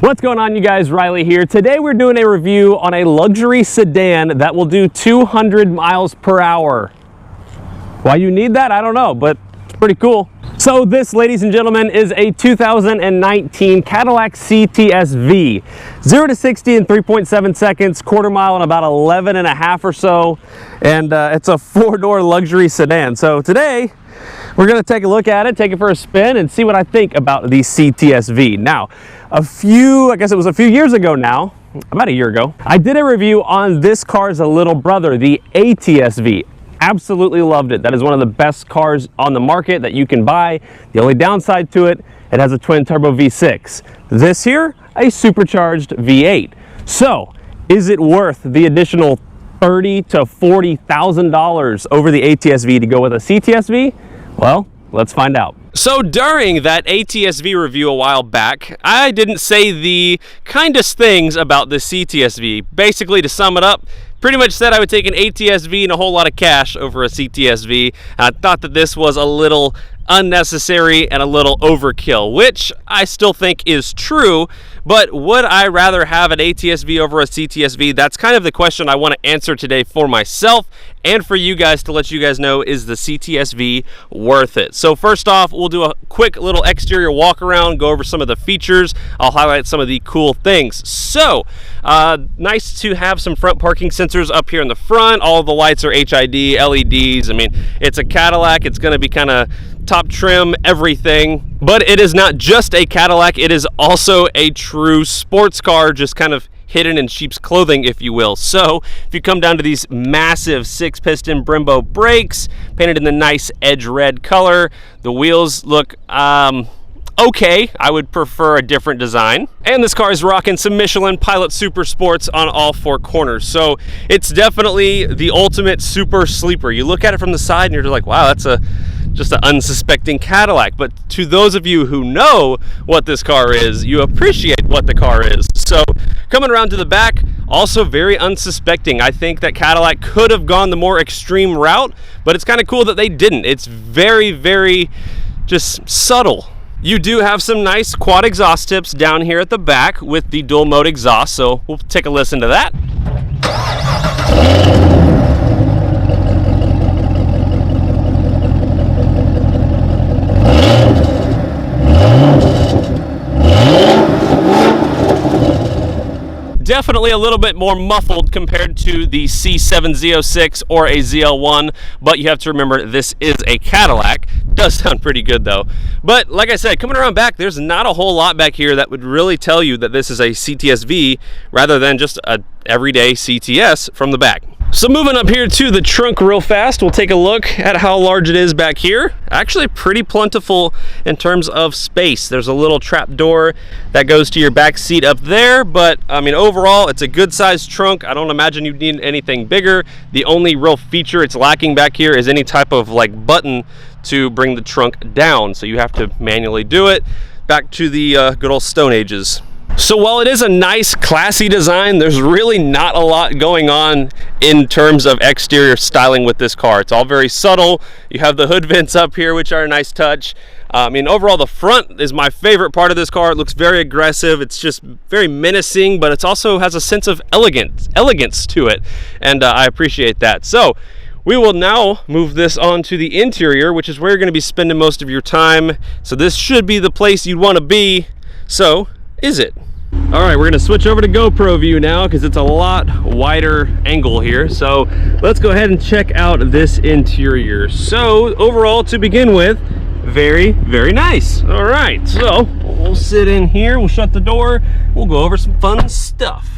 What's going on, you guys? Riley here. Today we're doing a review on a luxury sedan that will do 200 miles per hour. Why you need that, I don't know, but it's pretty cool. So this, ladies and gentlemen, is a 2019 Cadillac CTS-V. 0 to 60 in 3.7 seconds, quarter mile in about 11 and a half or so. And it's a four-door luxury sedan. So today, we're going to take a look at it, take it for a spin, and see what I think about the CTS-V. Now, I guess it was a few years ago now, about a year ago, I did a review on this car's little brother, the ATS-V. Absolutely loved it. That is one of the best cars on the market that you can buy. The only downside to it, it has a twin turbo V6. This here, a supercharged V8. So, is it worth the additional $30,000 to $40,000 over the ATS-V to go with a CTS-V? Well, let's find out. So during that ATS-V review a while back, I didn't say the kindest things about the CTS-V. Basically, to sum it up, pretty much said I would take an ATS-V and a whole lot of cash over a CTS-V. I thought that this was a little unnecessary and a little overkill, which I still think is true. But would I rather have an ATS-V over a CTS-V? That's kind of the question I want to answer today for myself and for you guys, to let you guys know, is the CTS-V worth it? So first off, we'll do a quick little exterior walk around, go over some of the features. I'll highlight some of the cool things. So nice to have some front parking sensors up here in the front. All of the lights are HID, LEDs. I mean, it's a Cadillac. It's going to be kind of top trim, everything. But it is not just a Cadillac. It is also a true sports car, just kind of hidden in sheep's clothing, if you will. So if you come down to these massive 6-piston Brembo brakes, painted in the nice edge red color, the wheels look okay. I would prefer a different design. And this car is rocking some Michelin Pilot Super Sports on all four corners. So it's definitely the ultimate super sleeper. You look at it from the side and you're like, wow, that's just an unsuspecting Cadillac. But to those of you who know what this car is, you appreciate what the car is. So coming around to the back, also very unsuspecting. I think that Cadillac could have gone the more extreme route, but it's kind of cool that they didn't. It's very, very just subtle. You do have some nice quad exhaust tips down here at the back with the dual mode exhaust, so we'll take a listen to that. Definitely a little bit more muffled compared to the C7 Z06 or a ZL1, but you have to remember this is a Cadillac. Does sound pretty good though. But like I said, coming around back, there's not a whole lot back here that would really tell you that this is a CTS-V rather than just a everyday CTS from the back. So moving up here to the trunk real fast, we'll take a look at how large it is back here. Actually pretty plentiful in terms of space. There's a little trap door that goes to your back seat up there, but I mean, overall, it's a good sized trunk. I don't imagine you need anything bigger. The only real feature it's lacking back here is any type of like button to bring the trunk down. So you have to manually do it. Back to the good old Stone Ages. So while it is a nice, classy design, there's really not a lot going on in terms of exterior styling with this car. It's all very subtle. You have the hood vents up here, which are a nice touch. I mean, overall, the front is my favorite part of this car. It looks very aggressive. It's just very menacing, but it also has a sense of elegance to it, and I appreciate that. So we will now move this on to the interior, which is where you're going to be spending most of your time. So this should be the place you'd want to be. So is it? All right, we're gonna switch over to GoPro view now because it's a lot wider angle here. So let's go ahead and check out this interior. So overall, to begin with, very, very nice. All right, so we'll sit in here, we'll shut the door, we'll go over some fun stuff.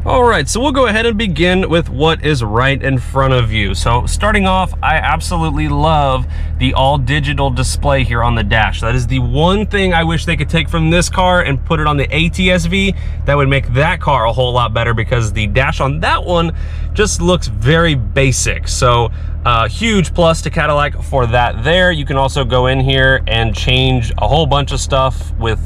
All right, so we'll go ahead and begin with what is right in front of you. So starting off, I absolutely love the all digital display here on the dash. That is the one thing I wish they could take from this car and put it on the ATS-V. That would make that car a whole lot better because the dash on that one just looks very basic. So huge plus to Cadillac for that there. You can also go in here and change a whole bunch of stuff with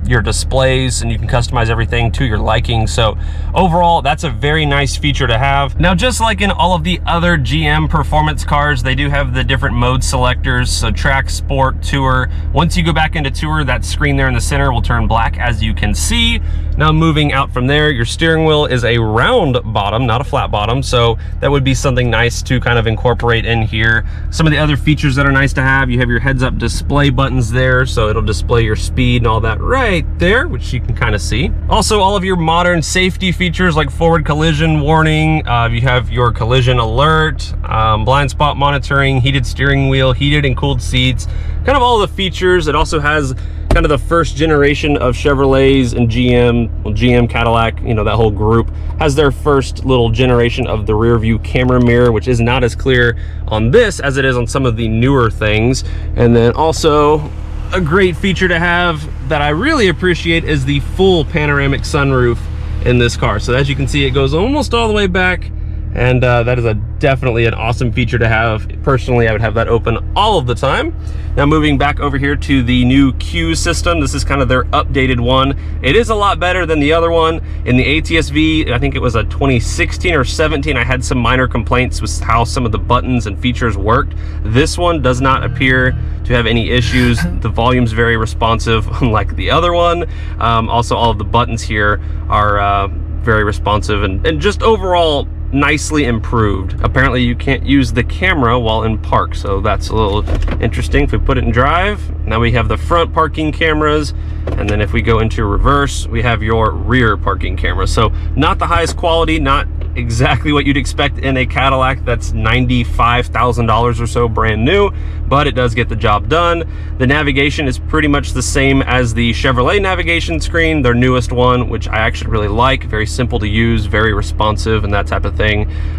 your displays, and you can customize everything to your liking. So overall, that's a very nice feature to have. Now, just like in all of the other GM performance cars, they do have the different mode selectors. So track, sport, tour. Once you go back into tour, that screen there in the center will turn black, as you can see. Now moving out from there, your steering wheel is a round bottom, not a flat bottom. So that would be something nice to kind of incorporate in here. Some of the other features that are nice to have, you have your heads up display buttons there. So it'll display your speed and all that right there, which you can kind of see. Also, all of your modern safety features like forward collision warning, you have your collision alert, blind spot monitoring, heated steering wheel, heated and cooled seats, kind of all the features. It also has kind of the first generation of Chevrolets and GM, Cadillac, you know, that whole group has their first little generation of the rear view camera mirror, which is not as clear on this as it is on some of the newer things. And then also a great feature to have that I really appreciate is the full panoramic sunroof in this car. So as you can see, it goes almost all the way back, and that is definitely an awesome feature to have. Personally, I would have that open all of the time. Now moving back over here to the new Q system, this is kind of their updated one. It is a lot better than the other one. In the ATS-V, I think it was a 2016 or 17, I had some minor complaints with how some of the buttons and features worked. This one does not appear to have any issues. The volume's very responsive, unlike the other one. Also, all of the buttons here are very responsive and just overall nicely improved. Apparently you can't use the camera while in park, so that's a little interesting. If we put it in drive, now we have the front parking cameras, and then if we go into reverse, we have your rear parking camera. So not the highest quality, not exactly what you'd expect in a Cadillac that's $95,000 or so brand new, but it does get the job done. The navigation is pretty much the same as the Chevrolet navigation screen, their newest one, which I actually really like. Very simple to use, very responsive, and that type of thing.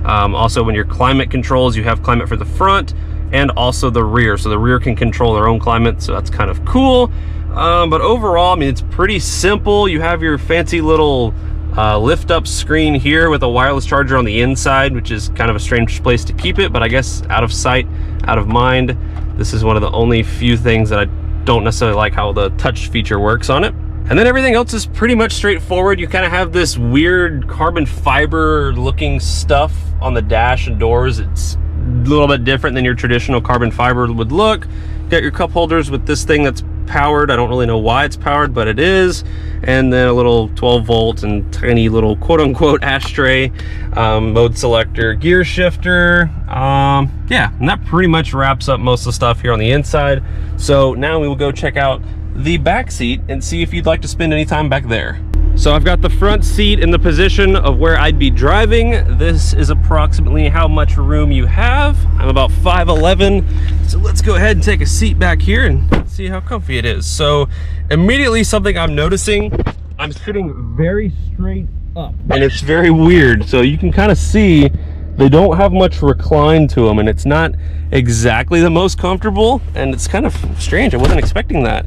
Also, when your climate controls, you have climate for the front and also the rear. So the rear can control their own climate, so that's kind of cool. But overall, I mean, it's pretty simple. You have your fancy little lift up screen here with a wireless charger on the inside, which is kind of a strange place to keep it, but I guess out of sight, out of mind. This is one of the only few things that I don't necessarily like how the touch feature works on it. And then everything else is pretty much straightforward. You kind of have this weird carbon fiber looking stuff on the dash and doors. It's a little bit different than your traditional carbon fiber would look. Got your cup holders with this thing that's powered. I don't really know why it's powered, but it is. And then a little 12 volt and tiny little quote unquote ashtray, mode selector, gear shifter. Yeah, and that pretty much wraps up most of the stuff here on the inside. So now we will go check out the back seat and see if you'd like to spend any time back there. So I've got the front seat in the position of where I'd be driving. This is approximately how much room you have. I'm about 5'11", so let's go ahead and take a seat back here and see how comfy it is. So immediately something I'm noticing, I'm sitting very straight up, and it's very weird. So you can kind of see they don't have much recline to them, and it's not exactly the most comfortable, and it's kind of strange. I wasn't expecting that.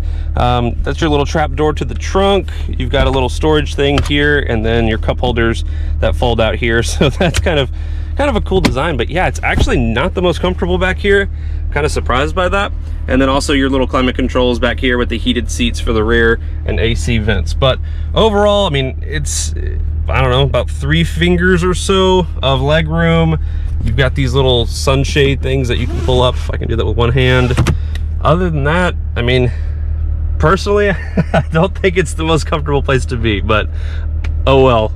That's your little trap door to the trunk. You've got a little storage thing here, and then your cup holders that fold out here. So that's kind of a cool design. But yeah, it's actually not the most comfortable back here. Kind of surprised by that. And then also your little climate controls back here with the heated seats for the rear and AC vents. But overall, I mean, it's, I don't know, about 3 fingers or so of leg room. You've got these little sunshade things that you can pull up. I can do that with one hand. Other than that, I mean, personally, I don't think it's the most comfortable place to be, but oh well.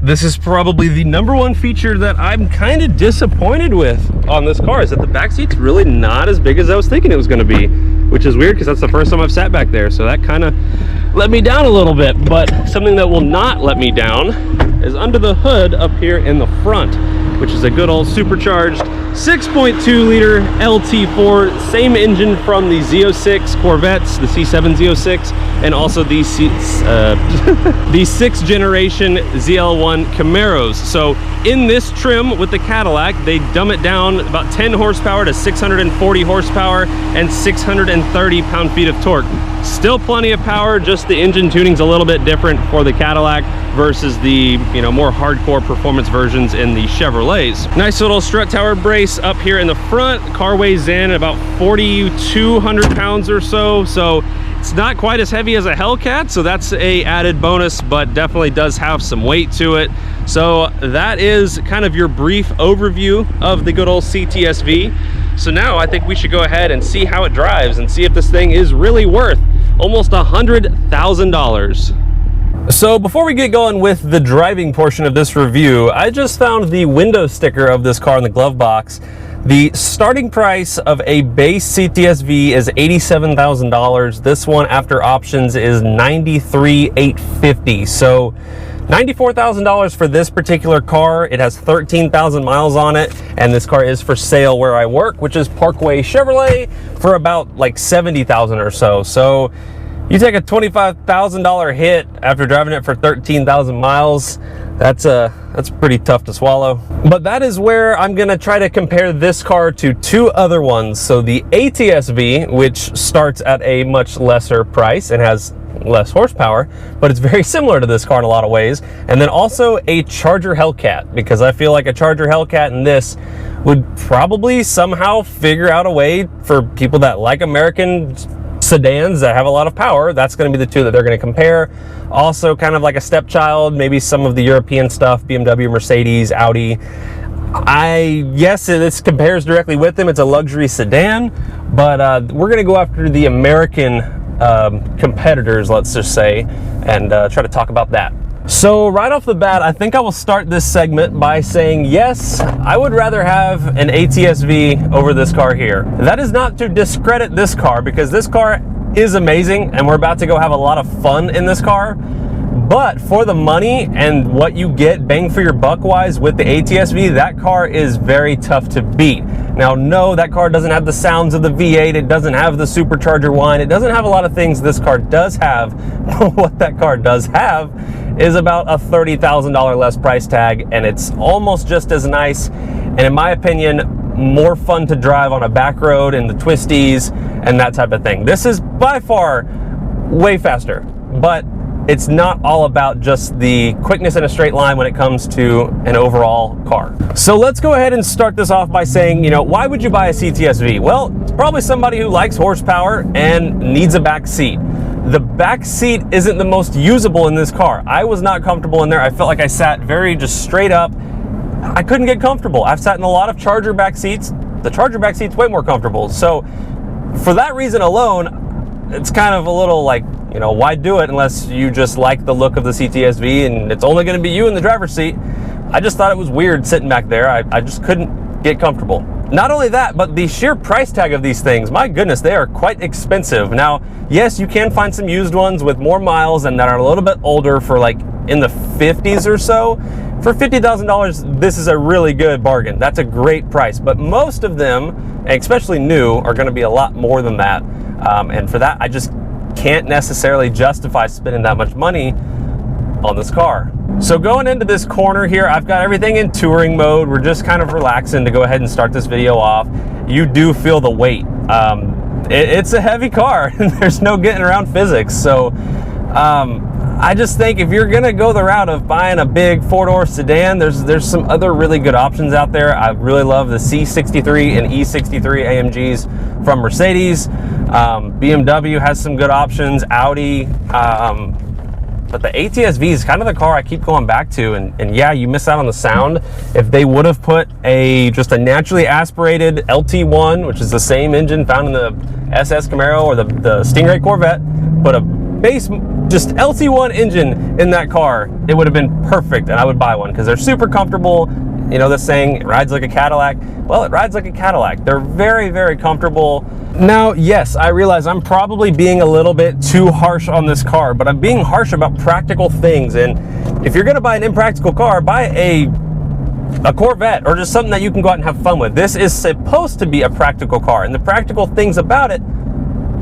This is probably the #1 feature that I'm kind of disappointed with on this car, is that the back seat's really not as big as I was thinking it was going to be, which is weird because that's the first time I've sat back there. So that kind of let me down a little bit. But something that will not let me down is under the hood up here in the front, which is a good old supercharged 6.2 liter LT4, same engine from the Z06 Corvettes, the C7 Z06, and also the 6th generation ZL1 Camaros. So in this trim with the Cadillac, they dumb it down about 10 horsepower to 640 horsepower and 630 pound-feet of torque. Still plenty of power, just the engine tuning's a little bit different for the Cadillac versus the, you know, more hardcore performance versions in the Chevrolets. Nice little strut tower brace up here in the front. Car weighs in about 4,200 pounds or so. So It's not quite as heavy as a Hellcat, so that's a added bonus, but definitely does have some weight to it. So that is kind of your brief overview of the good old CTS-V. So now I think we should go ahead and see how it drives and see if this thing is really worth almost $100,000. So before we get going with the driving portion of this review, I just found the window sticker of this car in the glove box. The starting price of a base CTS-V is $87,000. This one after options is $93,850. So $94,000 for this particular car. It has 13,000 miles on it, and this car is for sale where I work, which is Parkway Chevrolet, for about like $70,000 or so. So you take a $25,000 hit after driving it for 13,000 miles. That's pretty tough to swallow. But that is where I'm gonna try to compare this car to two other ones. So the ATS-V, which starts at a much lesser price and has less horsepower, but it's very similar to this car in a lot of ways. And then also a Charger Hellcat, because I feel like a Charger Hellcat and this would probably somehow figure out a way for people that like American sedans that have a lot of power. That's going to be the two that they're going to compare. Also kind of like a stepchild, maybe some of the European stuff, BMW, Mercedes, Audi. Yes, this compares directly with them. It's a luxury sedan, but we're going to go after the American competitors, let's just say, and try to talk about that. So right off the bat, I think I will start this segment by saying, yes, I would rather have an ATS-V over this car here. That is not to discredit this car, because this car is amazing and we're about to go have a lot of fun in this car. But for the money and what you get bang for your buck wise with the ATS-V, that car is very tough to beat. Now, no, that car doesn't have the sounds of the V8. It doesn't have the supercharger whine. It doesn't have a lot of things this car does have. But what that car does have is about a $30,000 less price tag, and it's almost just as nice, and in my opinion, more fun to drive on a back road in the twisties and that type of thing. This is by far way faster, but it's not all about just the quickness in a straight line when it comes to an overall car. So let's go ahead and start this off by saying, you know, why would you buy a CTS-V? Well, it's probably somebody who likes horsepower and needs a back seat. The back seat isn't the most usable in this car. I was not comfortable in there. I felt like I sat very just straight up. I couldn't get comfortable. I've sat in a lot of Charger back seats. The Charger back seat's way more comfortable. So for that reason alone, it's kind of a little like, you know, why do it unless you just like the look of the CTS-V and it's only going to be you in the driver's seat. I just thought it was weird sitting back there. I just couldn't get comfortable. Not only that, but the sheer price tag of these things, my goodness, they are quite expensive. Now, yes, you can find some used ones with more miles and that are a little bit older for like in the 50s or so. For $50,000, this is a really good bargain. That's a great price, but most of them, especially new, are going to be a lot more than that. And for that, I just can't necessarily justify spending that much money on this car. So going into this corner here, I've got everything in touring mode. We're just kind of relaxing to go ahead and start this video off. You do feel the weight. It's a heavy car and there's no getting around physics. So I just think if you're gonna go the route of buying a big four-door sedan, there's some other really good options out there. I really love the C63 and E63 AMGs from Mercedes. BMW has some good options, Audi, but the ATS-V is kind of the car I keep going back to, and yeah, you miss out on the sound. If they would have put just a naturally aspirated LT1, which is the same engine found in the SS Camaro or the Stingray Corvette, put a base just LT1 engine in that car, it would have been perfect, and I would buy one because they're super comfortable. You know, the saying, it rides like a Cadillac. Well, it rides like a Cadillac. They're very, very comfortable. Now, yes, I realize I'm probably being a little bit too harsh on this car, but I'm being harsh about practical things. And if you're gonna buy an impractical car, buy a Corvette or just something that you can go out and have fun with. This is supposed to be a practical car, and the practical things about it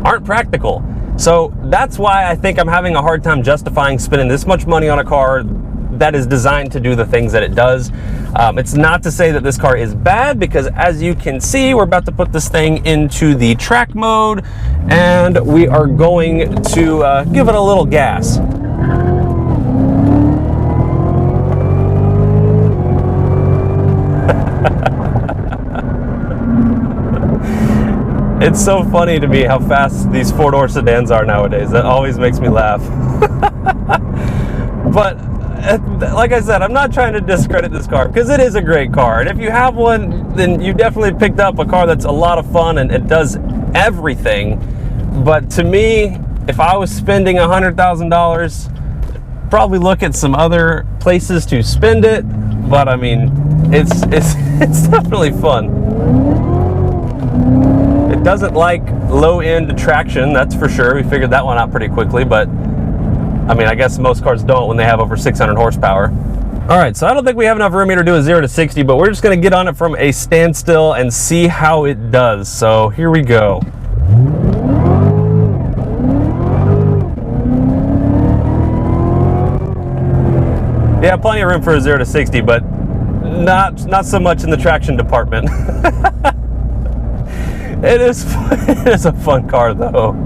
aren't practical. So that's why I think I'm having a hard time justifying spending this much money on a car that is designed to do the things that it does. It's not to say that this car is bad, because as you can see, we're about to put this thing into the track mode and we are going to give it a little gas. It's so funny to me how fast these four-door sedans are nowadays. That always makes me laugh. But like I said, I'm not trying to discredit this car because it is a great car. And if you have one, then you definitely picked up a car that's a lot of fun and it does everything. But to me, if I was spending $100,000, probably look at some other places to spend it. But I mean, it's definitely fun. It doesn't like low-end traction, that's for sure. We figured that one out pretty quickly, but I mean, I guess most cars don't when they have over 600 horsepower. All right, so I don't think we have enough room here to do a 0 to 60, but we're just gonna get on it from a standstill and see how it does. So here we go. Yeah, plenty of room for a 0 to 60, but not so much in the traction department. It is a fun car though.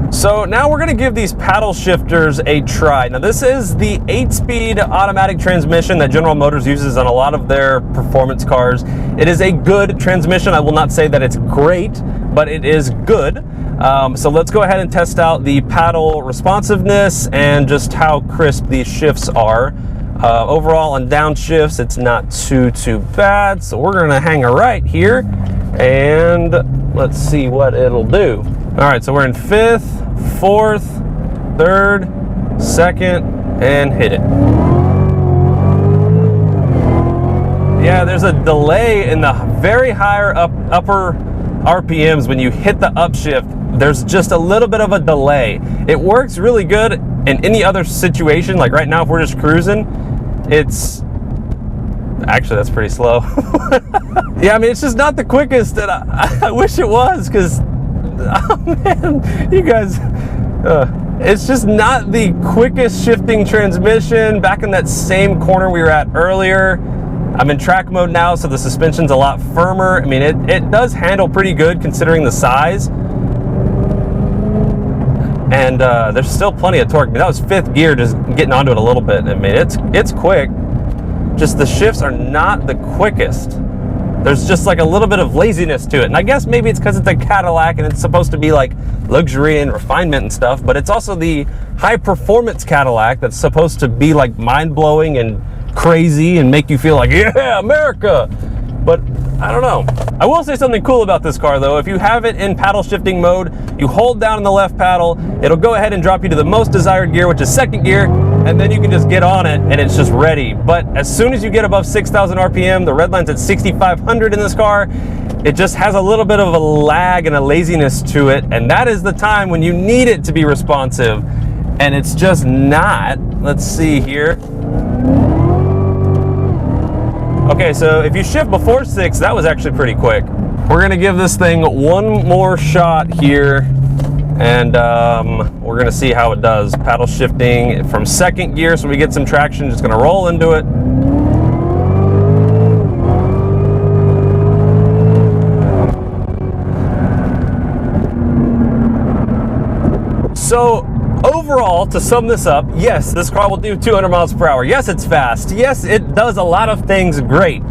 So now we're gonna give these paddle shifters a try. Now this is the 8-speed automatic transmission that General Motors uses on a lot of their performance cars. It is a good transmission. I will not say that it's great, but it is good. So let's go ahead and test out the paddle responsiveness and just how crisp these shifts are. Overall on downshifts, it's not too bad. So we're gonna hang a right here and let's see what it'll do. All right, so we're in 5th, 4th, 3rd, 2nd, and hit it. Yeah, there's a delay in the very higher upper RPMs when you hit the upshift. There's just a little bit of a delay. It works really good in any other situation. Like right now, if we're just cruising, it's actually, that's pretty slow. Yeah, I mean, it's just not the quickest, and I wish it was, because oh man, you guys, it's just not the quickest shifting transmission. Back in that same corner we were at earlier, I'm in track mode now, so the suspension's a lot firmer. I mean, it does handle pretty good considering the size. And there's still plenty of torque. I mean, that was 5th gear, just getting onto it a little bit. I mean, it's quick. Just the shifts are not the quickest. There's just like a little bit of laziness to it. And I guess maybe it's because it's a Cadillac and it's supposed to be like luxury and refinement and stuff, but it's also the high performance Cadillac that's supposed to be like mind-blowing and crazy and make you feel like, yeah, America. But I don't know. I will say something cool about this car though. If you have it in paddle shifting mode, you hold down on the left paddle, it'll go ahead and drop you to the most desired gear, which is 2nd gear, and then you can just get on it and it's just ready. But as soon as you get above 6,000 RPM, the red line's at 6,500 in this car, it just has a little bit of a lag and a laziness to it, and that is the time when you need it to be responsive, and it's just not. Let's see here. Okay, so if you shift before 6, that was actually pretty quick. We're gonna give this thing one more shot here, and we're gonna see how it does. Paddle shifting from 2nd gear, so we get some traction. Just gonna roll into it. So overall, to sum this up, yes, this car will do 200 miles per hour. Yes, it's fast. Yes, it does a lot of things great.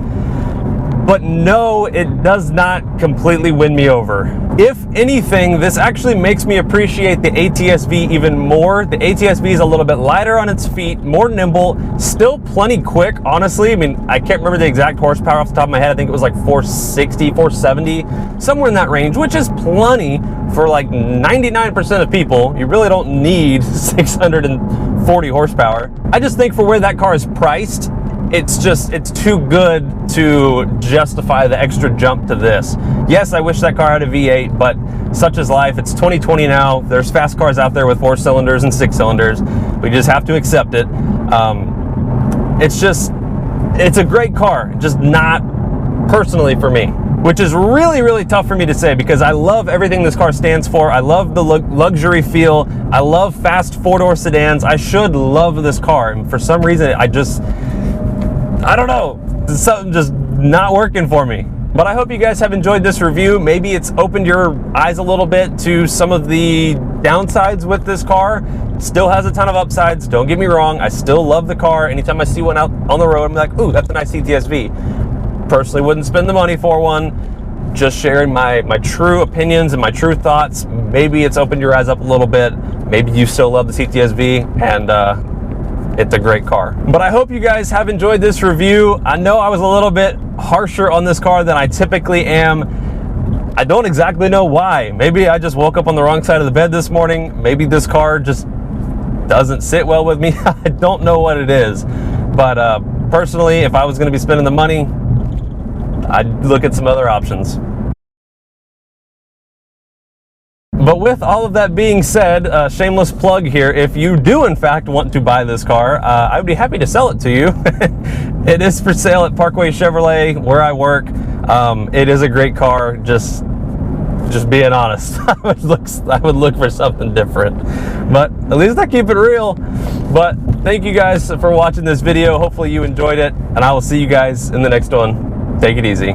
But no, it does not completely win me over. If anything, this actually makes me appreciate the ATS-V even more. The ATS-V is a little bit lighter on its feet, more nimble, still plenty quick, honestly. I mean, I can't remember the exact horsepower off the top of my head. I think it was like 460, 470, somewhere in that range, which is plenty for like 99% of people. You really don't need 640 horsepower. I just think for where that car is priced, it's too good to justify the extra jump to this. Yes, I wish that car had a V8, but such is life. It's 2020 now. There's fast cars out there with 4 cylinders and 6 cylinders. We just have to accept it. It's a great car, just not personally for me, which is really, really tough for me to say because I love everything this car stands for. I love the luxury feel. I love fast 4-door sedans. I should love this car. And for some reason, I don't know, something just not working for me. But I hope you guys have enjoyed this review. Maybe it's opened your eyes a little bit to some of the downsides with this car. Still has a ton of upsides, don't get me wrong. I still love the car. Anytime I see one out on the road, I'm like, ooh, that's a nice CTS-V. Personally wouldn't spend the money for one, just sharing my true opinions and my true thoughts. Maybe it's opened your eyes up a little bit. Maybe you still love the CTS-V, and it's a great car. But I hope you guys have enjoyed this review. I know I was a little bit harsher on this car than I typically am. I don't exactly know why. Maybe I just woke up on the wrong side of the bed this morning. Maybe this car just doesn't sit well with me. I don't know what it is. But personally, if I was going to be spending the money, I'd look at some other options. But with all of that being said, shameless plug here, if you do in fact want to buy this car, I would be happy to sell it to you. It is for sale at Parkway Chevrolet, where I work. It is a great car, just being honest. I would look for something different. But at least I keep it real. But thank you guys for watching this video. Hopefully you enjoyed it, and I will see you guys in the next one. Take it easy.